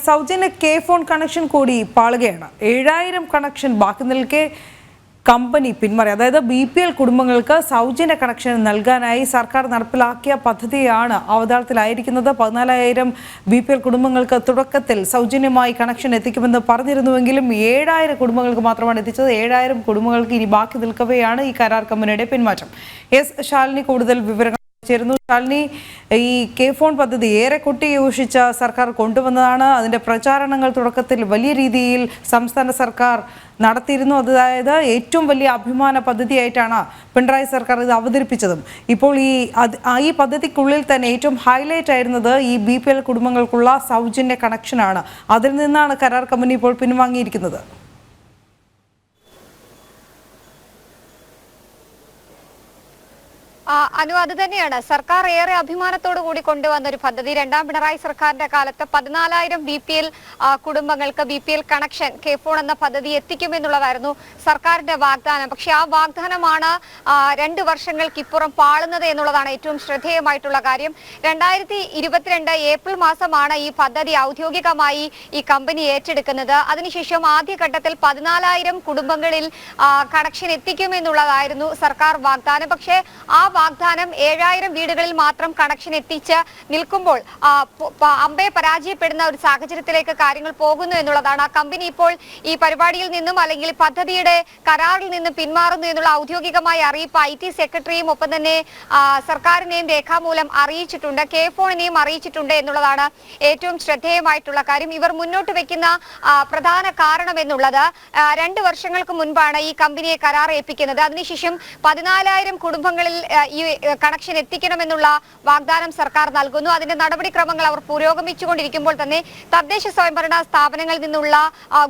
സൗജന്യ K phone connection കൂടി പാളുകയാണ്. 7000 connection ബാക്കി നിൽക്കെ കമ്പനി പിന്മാറി. അതായത് BPL കുടുംബങ്ങൾക്ക് സൗജന്യ കണക്ഷൻ നൽകാനായി സർക്കാർ നടപ്പിലാക്കിയ പദ്ധതിയാണ് അവതാളത്തിലായിരിക്കുന്നത്. 14,000 BPL കുടുംബങ്ങൾക്ക് തുടക്കത്തിൽ സൗജന്യമായി കണക്ഷൻ എത്തിക്കുമെന്ന് പറഞ്ഞിരുന്നുവെങ്കിലും 7,000 കുടുംബങ്ങൾക്ക് മാത്രമാണ് എത്തിച്ചത്. 7,000 കുടുംബങ്ങൾക്ക് ഇനി ബാക്കി നിൽക്കവെയാണ് ഈ കരാർ കമ്പനിയുടെ പിന്മാറ്റം. ശാലിനി കൂടുതൽ വിവരങ്ങൾ ചേരുന്നു. ശാലിനി, ഈ കെ ഫോൺ പദ്ധതി ഏറെ കൊട്ടിഘോഷിച്ച സർക്കാർ കൊണ്ടുവന്നതാണ്. അതിന്റെ പ്രചാരണങ്ങൾ തുടക്കത്തിൽ വലിയ രീതിയിൽ സംസ്ഥാന സർക്കാർ നടത്തിയിരുന്നു. അതായത് ഏറ്റവും വലിയ അഭിമാന പദ്ധതിയായിട്ടാണ് പിണറായി സർക്കാർ ഇത് അവതരിപ്പിച്ചതും. ഇപ്പോൾ ഈ പദ്ധതിക്കുള്ളിൽ തന്നെ ഏറ്റവും ഹൈലൈറ്റ് ആയിരുന്നത് ഈ BPL കുടുംബങ്ങൾക്കുള്ള സൗജന്യ കണക്ഷനാണ്. അതിൽ നിന്നാണ് കരാർ കമ്പനി ഇപ്പോൾ പിൻവാങ്ങിയിരിക്കുന്നത്. അനു, അത് തന്നെയാണ് സർക്കാർ ഏറെ അഭിമാനത്തോടു കൂടി കൊണ്ടുവന്ന ഒരു പദ്ധതി. രണ്ടാം പിണറായി സർക്കാരിന്റെ കാലത്ത് 14,000 BPL കുടുംബങ്ങൾക്ക് BPL കണക്ഷൻ കെ ഫോൺ എന്ന പദ്ധതി എത്തിക്കുമെന്നുള്ളതായിരുന്നു സർക്കാരിന്റെ വാഗ്ദാനം. പക്ഷെ ആ വാഗ്ദാനമാണ് 2 വർഷങ്ങൾക്കിപ്പുറം പാളുന്നത് എന്നുള്ളതാണ് ഏറ്റവും ശ്രദ്ധേയമായിട്ടുള്ള കാര്യം. 2022 ഏപ്രിൽ മാസമാണ് ഈ പദ്ധതി ഔദ്യോഗികമായി ഈ കമ്പനി ഏറ്റെടുക്കുന്നത്. അതിനുശേഷം ആദ്യഘട്ടത്തിൽ 14,000 കുടുംബങ്ങളിൽ കണക്ഷൻ എത്തിക്കുമെന്നുള്ളതായിരുന്നു സർക്കാർ വാഗ്ദാനം. പക്ഷേ ആ വാഗ്ദാനം 7,000 വീടുകളിൽ മാത്രം കണക്ഷൻ എത്തിച്ച് നിൽക്കുമ്പോൾ അമ്പെ പരാജയപ്പെടുന്ന ഒരു സാഹചര്യത്തിലേക്ക് കാര്യങ്ങൾ പോകുന്നു എന്നുള്ളതാണ്. ആ കമ്പനി ഇപ്പോൾ ഈ പരിപാടിയിൽ നിന്നും അല്ലെങ്കിൽ പദ്ധതിയുടെ കരാറിൽ നിന്നും പിന്മാറുന്നു എന്നുള്ള ഔദ്യോഗികമായ അറിയിപ്പ് IT സെക്രട്ടറിയും ഒപ്പം തന്നെ സർക്കാരിനെയും രേഖാമൂലം അറിയിച്ചിട്ടുണ്ട്, കെ ഫോണിനെയും അറിയിച്ചിട്ടുണ്ട് എന്നുള്ളതാണ് ഏറ്റവും ശ്രദ്ധേയമായിട്ടുള്ള കാര്യം. ഇവർ മുന്നോട്ട് വെക്കുന്ന പ്രധാന കാരണം എന്നുള്ളത് 2 വർഷങ്ങൾക്ക് മുൻപാണ് ഈ കമ്പനിയെ കരാർ ഏൽപ്പിക്കുന്നത്. അതിനുശേഷം 14,000 കുടുംബങ്ങളിൽ ഈ കണക്ഷൻ എത്തിക്കണമെന്നുള്ള വാഗ്ദാനം സർക്കാർ നൽകുന്നു. അതിന്റെ നടപടിക്രമങ്ങൾ അവർ പുരോഗമിച്ചുകൊണ്ടിരിക്കുമ്പോൾ തന്നെ തദ്ദേശ സ്വയംഭരണ സ്ഥാപനങ്ങളിൽ നിന്നുള്ള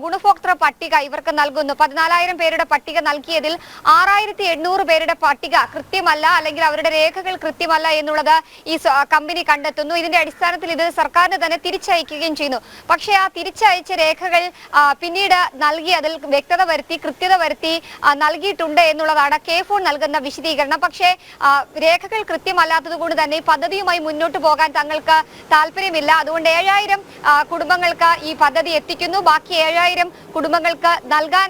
ഗുണഭോക്തൃ പട്ടിക ഇവർക്ക് നൽകുന്നു. 14,000 പേരുടെ പട്ടിക നൽകിയതിൽ 6,800 പേരുടെ പട്ടിക കൃത്യമല്ല, അല്ലെങ്കിൽ അവരുടെ രേഖകൾ കൃത്യമല്ല എന്നുള്ളത് ഈ കമ്പനി കണ്ടെത്തുന്നു. ഇതിന്റെ അടിസ്ഥാനത്തിൽ ഇത് സർക്കാരിന് തന്നെ തിരിച്ചയക്കുകയും ചെയ്യുന്നു. പക്ഷേ ആ തിരിച്ചയച്ച രേഖകൾ പിന്നീട് നൽകി അതിൽ വ്യക്തത വരുത്തി കൃത്യത വരുത്തി നൽകിയിട്ടുണ്ട് എന്നുള്ളതാണ് കെ ഫോൺ നൽകുന്ന വിശദീകരണം. പക്ഷേ രേഖകൾ കൃത്യമല്ലാത്തത് കൊണ്ട് തന്നെ പദ്ധതിയുമായി മുന്നോട്ട് പോകാൻ തങ്ങൾക്ക് താല്പര്യമില്ല. അതുകൊണ്ട് 7,000 കുടുംബങ്ങൾക്ക് ഈ പദ്ധതി എത്തിക്കുന്നു. ബാക്കി 7,000 കുടുംബങ്ങൾക്ക് നൽകാൻ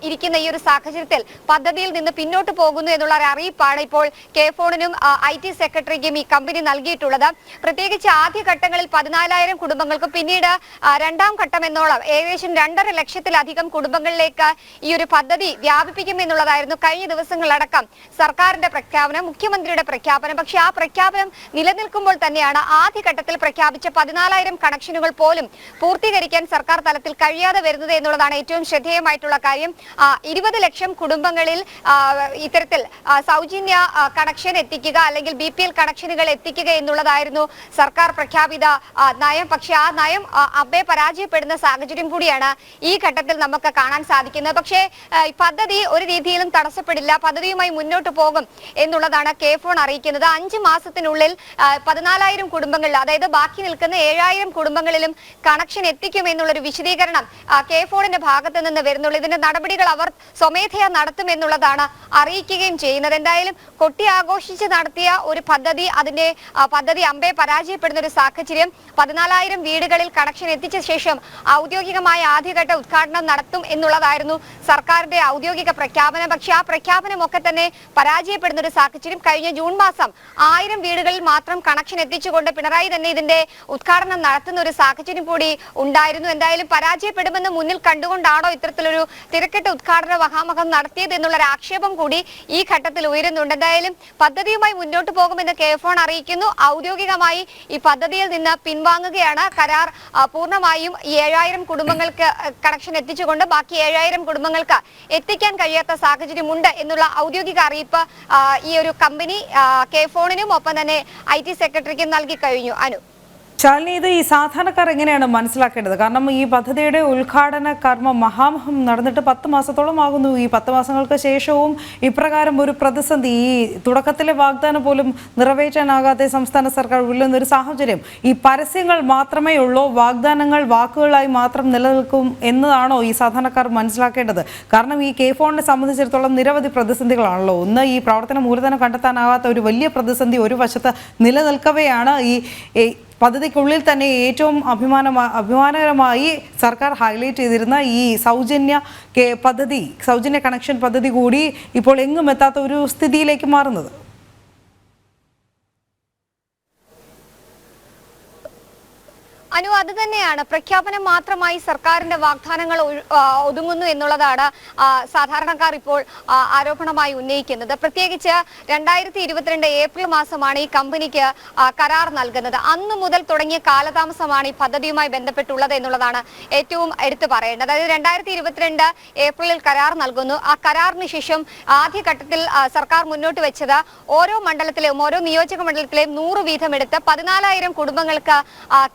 ഇരിക്കുന്ന ഈ ഒരു സാഹചര്യത്തിൽ പദ്ധതിയിൽ നിന്ന് പിന്നോട്ട് പോകുന്നു എന്നുള്ള ഒരു അറിയിപ്പാണ് ഇപ്പോൾ കെ ഫോണിനും IT സെക്രട്ടറിക്കും ഈ കമ്പനി നൽകിയിട്ടുള്ളത്. പ്രത്യേകിച്ച് ആദ്യഘട്ടങ്ങളിൽ 14,000 കുടുംബങ്ങൾക്ക്, പിന്നീട് രണ്ടാം ഘട്ടം എന്നോളം ഏകദേശം 2.5 ലക്ഷത്തിലധികം കുടുംബങ്ങളിലേക്ക് ഈ ഒരു പദ്ധതി വ്യാപിപ്പിക്കുമെന്നുള്ളതായിരുന്നു കഴിഞ്ഞ ദിവസങ്ങളടക്കം സർക്കാരിന്റെ പ്രഖ്യാപനം, മുഖ്യമന്ത്രിയുടെ പ്രഖ്യാപനം. പക്ഷേ ആ പ്രഖ്യാപനം നിലനിൽക്കുമ്പോൾ തന്നെയാണ് ആദ്യഘട്ടത്തിൽ പ്രഖ്യാപിച്ച 14,000 കണക്ഷനുകൾ പോലും പൂർത്തീകരിക്കാൻ സർക്കാർ തലത്തിൽ കഴിയാതെ വരുന്നത് എന്നുള്ളതാണ് ഏറ്റവും ശ്രദ്ധേയമായിട്ടുള്ള കാര്യം. 20 ലക്ഷം കുടുംബങ്ങളിൽ ഇത്തരത്തിൽ സൗജന്യ കണക്ഷൻ എത്തിക്കുക അല്ലെങ്കിൽ BPL കണക്ഷനുകൾ എത്തിക്കുക എന്നുള്ളതായിരുന്നു സർക്കാർ പ്രഖ്യാപിത നയം. പക്ഷെ ആ നയം അബ്ബെ പരാജയപ്പെടുന്ന സാഹചര്യം കൂടിയാണ് ഈ ഘട്ടത്തിൽ നമുക്ക് കാണാൻ സാധിക്കുന്നത്. പക്ഷേ പദ്ധതി ഒരു രീതിയിലും തടസ്സപ്പെടില്ല, പദ്ധതിയുമായി മുന്നോട്ട് പോകും എന്നുള്ളതാണ് കെ ഫോൺ അറിയിക്കുന്നത്. 5 മാസത്തിനുള്ളിൽ 14,000 കുടുംബങ്ങളിൽ, അതായത് ബാക്കി നിൽക്കുന്ന 7,000 കുടുംബങ്ങളിലും കണക്ഷൻ എത്തിക്കും എന്നുള്ളൊരു വിശദീകരണം കെ ഫോണിന്റെ ഭാഗത്ത് നിന്ന് വരുന്നുള്ളൂ. ഇതിന്റെ നടപടികൾ അവർ സ്വമേധയാ നടത്തും എന്നുള്ളതാണ് അറിയിക്കുകയും ചെയ്യുന്നത്. എന്തായാലും കൊട്ടി ആഘോഷിച്ച് നടത്തിയ ഒരു പദ്ധതി, അതിന്റെ പദ്ധതി അമ്പെ പരാജയപ്പെടുന്ന ഒരു സാഹചര്യം. 14,000 വീടുകളിൽ കണക്ഷൻ എത്തിച്ച ശേഷം ഔദ്യോഗികമായ ആദ്യഘട്ട ഉദ്ഘാടനം നടത്തും എന്നുള്ളതായിരുന്നു സർക്കാരിന്റെ ഔദ്യോഗിക പ്രഖ്യാപനം. പക്ഷെ ആ പ്രഖ്യാപനമൊക്കെ തന്നെ പരാജയപ്പെടുന്ന ഒരു സാഹചര്യം. കഴിഞ്ഞ ജൂൺ മാസം 1000 വീടുകളിൽ മാത്രം കണക്ഷൻ എത്തിച്ചുകൊണ്ട് പിണറായി തന്നെ ഇതിന്റെ ഉദ്ഘാടനം നടത്തുന്ന ഒരു സാഹചര്യം കൂടി ഉണ്ടായിരുന്നു. എന്തായാലും പരാജയപ്പെടുമെന്ന് മുന്നിൽ കണ്ടുകൊണ്ടാണോ ഇത്തരത്തിലൊരു തിരക്കിട്ട ഉദ്ഘാടന മഹാമഹം നടത്തിയത് എന്നുള്ളൊരു ആക്ഷേപം കൂടി ഈ ഘട്ടത്തിൽ ഉയരുന്നുണ്ട്. എന്തായാലും പദ്ധതിയുമായി മുന്നോട്ട് പോകുമെന്ന് കെ ഫോൺ അറിയിക്കുന്നു. ഔദ്യോഗികമായി ഈ പദ്ധതിയിൽ നിന്ന് പിൻവാങ്ങുകയാണ്. കരാർ പൂർണ്ണമായും 7,000 കുടുംബങ്ങൾക്ക് കണക്ഷൻ എത്തിച്ചുകൊണ്ട് ബാക്കി 7,000 കുടുംബങ്ങൾക്ക് എത്തിക്കാൻ കഴിയാത്ത സാഹചര്യമുണ്ട് എന്നുള്ള ഔദ്യോഗിക അറിയിപ്പ് ഈ ഒരു കമ്പനി കെ ഫോണിനും ഒപ്പം തന്നെ IT സെക്രട്ടറിക്കും നൽകി കഴിഞ്ഞു. അനു, ശാലിനി, ഇത് ഈ സാധാരണക്കാർ എങ്ങനെയാണ് മനസ്സിലാക്കേണ്ടത്? കാരണം ഈ പദ്ധതിയുടെ ഉദ്ഘാടന കർമ്മം മഹാമഹം നടന്നിട്ട് 10 മാസത്തോളം ആകുന്നു. ഈ 10 മാസങ്ങൾക്ക് ശേഷവും ഇപ്രകാരം ഒരു പ്രതിസന്ധി, ഈ തുടക്കത്തിലെ വാഗ്ദാനം പോലും നിറവേറ്റാനാകാതെ സംസ്ഥാന സർക്കാർ ഉള്ളുന്നൊരു സാഹചര്യം. ഈ പരസ്യങ്ങൾ മാത്രമേ ഉള്ളൂ, വാഗ്ദാനങ്ങൾ വാക്കുകളായി മാത്രം നിലനിൽക്കും എന്നതാണോ ഈ സാധാരണക്കാർ മനസ്സിലാക്കേണ്ടത്? കാരണം ഈ കെ ഫോണിനെ സംബന്ധിച്ചിടത്തോളം നിരവധി പ്രതിസന്ധികളാണല്ലോ. ഒന്ന്, ഈ പ്രവർത്തന മൂലധനം കണ്ടെത്താനാകാത്ത ഒരു വലിയ പ്രതിസന്ധി ഒരു വശത്ത് നിലനിൽക്കവെയാണ് ഈ പദ്ധതിക്കുള്ളിൽ തന്നെ ഏറ്റവും അഭിമാനകരമായി സർക്കാർ ഹൈലൈറ്റ് ചെയ്തിരുന്ന ഈ സൗജന്യ കണക്ഷൻ പദ്ധതി കൂടി ഇപ്പോൾ എങ്ങും എത്താത്ത ഒരു സ്ഥിതിയിലേക്ക് മാറുന്നത്? അനു, അത് തന്നെയാണ്. പ്രഖ്യാപനം മാത്രമായി സർക്കാരിന്റെ വാഗ്ദാനങ്ങൾ ഒതുങ്ങുന്നു എന്നുള്ളതാണ് സാധാരണക്കാർ ഇപ്പോൾ ആരോപണമായി ഉന്നയിക്കുന്നത്. പ്രത്യേകിച്ച് 2022 ഏപ്രിൽ മാസമാണ് ഈ കമ്പനിക്ക് കരാർ നൽകുന്നത്. അന്ന് മുതൽ തുടങ്ങിയ കാലതാമസമാണ് ഈ പദ്ധതിയുമായി ബന്ധപ്പെട്ടുള്ളത് എന്നുള്ളതാണ് ഏറ്റവും എടുത്തു പറയേണ്ടത്. അതായത് 2022 ഏപ്രിലിൽ കരാർ നൽകുന്നു. ആ കരാറിന് ശേഷം ആദ്യഘട്ടത്തിൽ സർക്കാർ മുന്നോട്ട് വെച്ചത് ഓരോ മണ്ഡലത്തിലെയും ഓരോ നിയോജക മണ്ഡലത്തിലെയും 100 വീതം എടുത്ത് 14,000 കുടുംബങ്ങൾക്ക്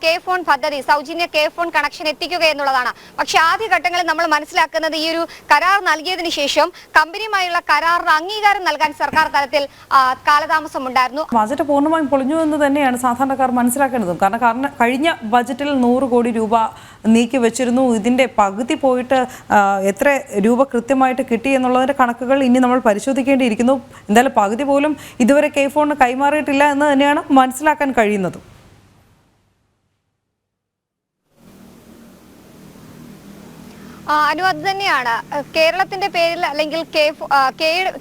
കെ ഫോൺ പദ്ധതി, സൗജന്യ കെ ഫോൺ കണക്ഷൻ എത്തിക്കുക എന്നുള്ളതാണ്. പക്ഷെ ആദ്യഘട്ടങ്ങളിൽ നമ്മൾ മനസ്സിലാക്കുന്നത് ഈ ഒരു കരാർ നൽകിയതിനു ശേഷം കമ്പനിയുമായുള്ള കരാറിന് അംഗീകാരം നൽകാൻ സർക്കാർ തലത്തിൽ കാലതാമസം ഉണ്ടായിരുന്നു. ബജറ്റ് പൂർണ്ണമായും പൊളിഞ്ഞു എന്ന് തന്നെയാണ് സാധാരണക്കാർ മനസ്സിലാക്കേണ്ടതും. കാരണം കഴിഞ്ഞ ബജറ്റിൽ 100 കോടി രൂപ നീക്കി വെച്ചിരുന്നു. ഇതിന്റെ പകുതി പോയിട്ട് എത്ര രൂപ കൃത്യമായിട്ട് കിട്ടി എന്നുള്ളതിന്റെ കണക്കുകൾ ഇനി നമ്മൾ പരിശോധിക്കേണ്ടിയിരിക്കുന്നു. എന്തായാലും പകുതി പോലും ഇതുവരെ കെ ഫോണിന് കൈമാറിയിട്ടില്ല എന്ന് തന്നെയാണ് മനസ്സിലാക്കാൻ കഴിയുന്നത്. അനു, അത് തന്നെയാണ് കേരളത്തിന്റെ പേരിൽ അല്ലെങ്കിൽ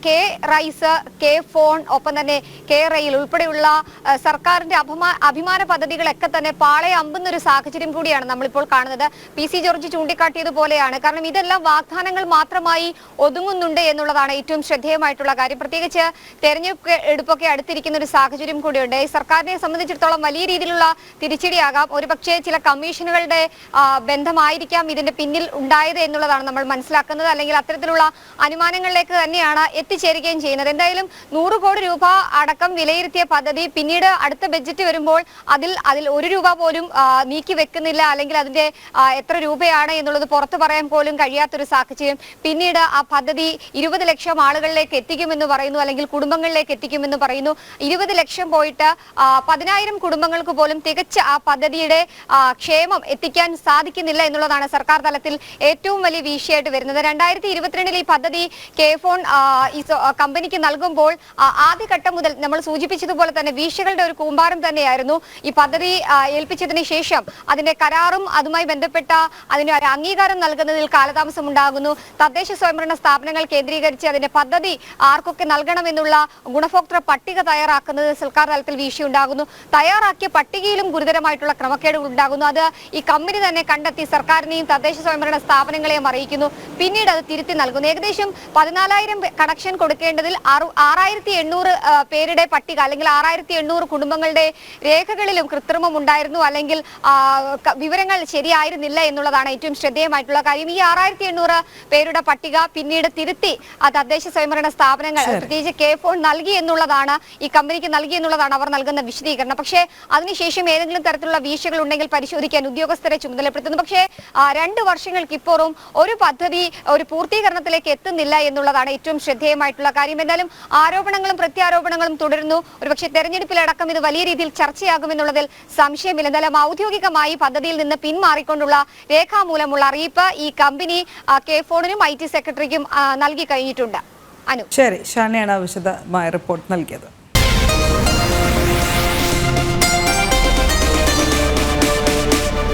കെ റൈസ്, കെ ഫോൺ, ഒപ്പം തന്നെ കെ റെയിൽ ഉൾപ്പെടെയുള്ള സർക്കാരിന്റെ അഭിമാന പദ്ധതികളൊക്കെ തന്നെ പാളെ അമ്പുന്ന ഒരു സാഹചര്യം കൂടിയാണ് നമ്മളിപ്പോൾ കാണുന്നത്. PC ജോർജ് ചൂണ്ടിക്കാട്ടിയതുപോലെയാണ്. കാരണം ഇതെല്ലാം വാഗ്ദാനങ്ങൾ മാത്രമായി ഒതുങ്ങുന്നുണ്ട് എന്നുള്ളതാണ് ഏറ്റവും ശ്രദ്ധേയമായിട്ടുള്ള കാര്യം. പ്രത്യേകിച്ച് തെരഞ്ഞെടുപ്പൊക്കെ അടുത്തിരിക്കുന്ന ഒരു സാഹചര്യം കൂടിയുണ്ട്. ഈ സർക്കാരിനെ സംബന്ധിച്ചിടത്തോളം വലിയ രീതിയിലുള്ള തിരിച്ചടിയാകാം. ഒരുപക്ഷെ ചില കമ്മീഷനുകളുടെ ബന്ധമായിരിക്കാം ഇതിന്റെ പിന്നിൽ ഉണ്ടായത് എന്നുള്ളതാണ് നമ്മൾ മനസ്സിലാക്കുന്നത്. അല്ലെങ്കിൽ അത്തരത്തിലുള്ള അനുമാനങ്ങളിലേക്ക് തന്നെയാണ് എത്തിച്ചേരുകയും ചെയ്യുന്നത്. എന്തായാലും 100 കോടി രൂപ അടക്കം വിലയിരുത്തിയ പദ്ധതി പിന്നീട് അടുത്ത ബഡ്ജറ്റ് വരുമ്പോൾ അതിൽ 1 രൂപ പോലും നീക്കി വെക്കുന്നില്ല, അല്ലെങ്കിൽ അതിന്റെ എത്ര രൂപയാണ് എന്നുള്ളത് പുറത്തു പറയാൻ പോലും കഴിയാത്തൊരു സാഹചര്യം. പിന്നീട് ആ പദ്ധതി 20 ലക്ഷം ആളുകളിലേക്ക് എത്തിക്കുമെന്ന് പറയുന്നു, അല്ലെങ്കിൽ കുടുംബങ്ങളിലേക്ക് എത്തിക്കുമെന്ന് പറയുന്നു. 20 ലക്ഷം പോയിട്ട് 10,000 കുടുംബങ്ങൾക്ക് പോലും തികച്ച ആ പദ്ധതിയുടെ ക്ഷേമം എത്തിക്കാൻ സാധിക്കുന്നില്ല എന്നുള്ളതാണ് സർക്കാർ തലത്തിൽ ഏറ്റവും വലിയ വീഴ്ചയായിട്ട് വരുന്നത്. 2022 ഈ പദ്ധതി കെ ഫോൺ കമ്പനിക്ക് നൽകുമ്പോൾ ആദ്യഘട്ടം മുതൽ നമ്മൾ സൂചിപ്പിച്ചതുപോലെ തന്നെ വീഴ്ചകളുടെ ഒരു കൂമ്പാരം തന്നെയായിരുന്നു. ഈ പദ്ധതി ഏൽപ്പിച്ചതിന് ശേഷം അതിന്റെ കരാറും അതുമായി ബന്ധപ്പെട്ട അതിന് ഒരു അംഗീകാരം നൽകുന്നതിൽ കാലതാമസം ഉണ്ടാകുന്നു. തദ്ദേശ സ്വയംഭരണ സ്ഥാപനങ്ങൾ കേന്ദ്രീകരിച്ച് അതിന്റെ പദ്ധതി ആർക്കൊക്കെ നൽകണമെന്നുള്ള ഗുണഭോക്തൃ പട്ടിക തയ്യാറാക്കുന്നത് സർക്കാർ തലത്തിൽ വീഴ്ചയുണ്ടാകുന്നു. തയ്യാറാക്കിയ പട്ടികയിലും ഗുരുതരമായിട്ടുള്ള ക്രമക്കേടുകൾ ഉണ്ടാകുന്നു. അത് ഈ കമ്പനി തന്നെ കണ്ടെത്തി സർക്കാരിനെയും തദ്ദേശ സ്വയംഭരണ സ്ഥാപനങ്ങളെയും അറിയിക്കുന്നു. പിന്നീട് അത് തിരുത്തി നൽകുന്നു. ഏകദേശം 14,000 കണക്ഷൻ കൊടുക്കേണ്ടതിൽ 6,800 പേരുടെ പട്ടിക, അല്ലെങ്കിൽ 6,800 കുടുംബങ്ങളുടെ രേഖകളിലും കൃത്രിമം ഉണ്ടായിരുന്നു, അല്ലെങ്കിൽ വിവരങ്ങൾ ശരിയായിരുന്നില്ല എന്നുള്ളതാണ് ഏറ്റവും ശ്രദ്ധേയമായിട്ടുള്ള കാര്യം. ഈ 6,800 പേരുടെ പട്ടിക പിന്നീട് തിരുത്തി തദ്ദേശ സ്വയംഭരണ സ്ഥാപനങ്ങൾ പ്രത്യേകിച്ച് കെ ഫോൺ നൽകി എന്നുള്ളതാണ്, ഈ കമ്പനിക്ക് നൽകി എന്നുള്ളതാണ് അവർ നൽകുന്ന വിശദീകരണം. പക്ഷേ അതിനുശേഷം ഏതെങ്കിലും തരത്തിലുള്ള വീഴ്ചകൾ ഉണ്ടെങ്കിൽ പരിശോധിക്കാൻ ഉദ്യോഗസ്ഥരെ ചുമതലപ്പെടുത്തുന്നു. പക്ഷേ 2 വർഷങ്ങൾക്ക് ഇപ്പോഴും ഒരു പദ്ധതി ഒരു പൂർത്തീകരണത്തിലേക്ക് എത്തുന്നില്ല എന്നുള്ളതാണ് ഏറ്റവും ശ്രദ്ധേയമായിട്ടുള്ള കാര്യം. എന്തായാലും ആരോപണങ്ങളും പ്രത്യാരോപണങ്ങളും തുടരുന്നു. ഒരുപക്ഷെ തെരഞ്ഞെടുപ്പിലടക്കം ഇത് വലിയ രീതിയിൽ ചർച്ചയാകുമെന്നുള്ളതിൽ സംശയമില്ല. എന്തായാലും ഔദ്യോഗികമായി പദ്ധതിയിൽ നിന്ന് പിന്മാറിക്കൊണ്ടുള്ള രേഖാമൂലമുള്ള അറിയിപ്പ് ഈ കമ്പനി കെ ഫോണിനും IT സെക്രട്ടറിക്കും നൽകി കഴിഞ്ഞിട്ടുണ്ട്. അനു, ശരി, ഷാനിയാണ് വിശദമായ റിപ്പോർട്ട് നൽകിയത്.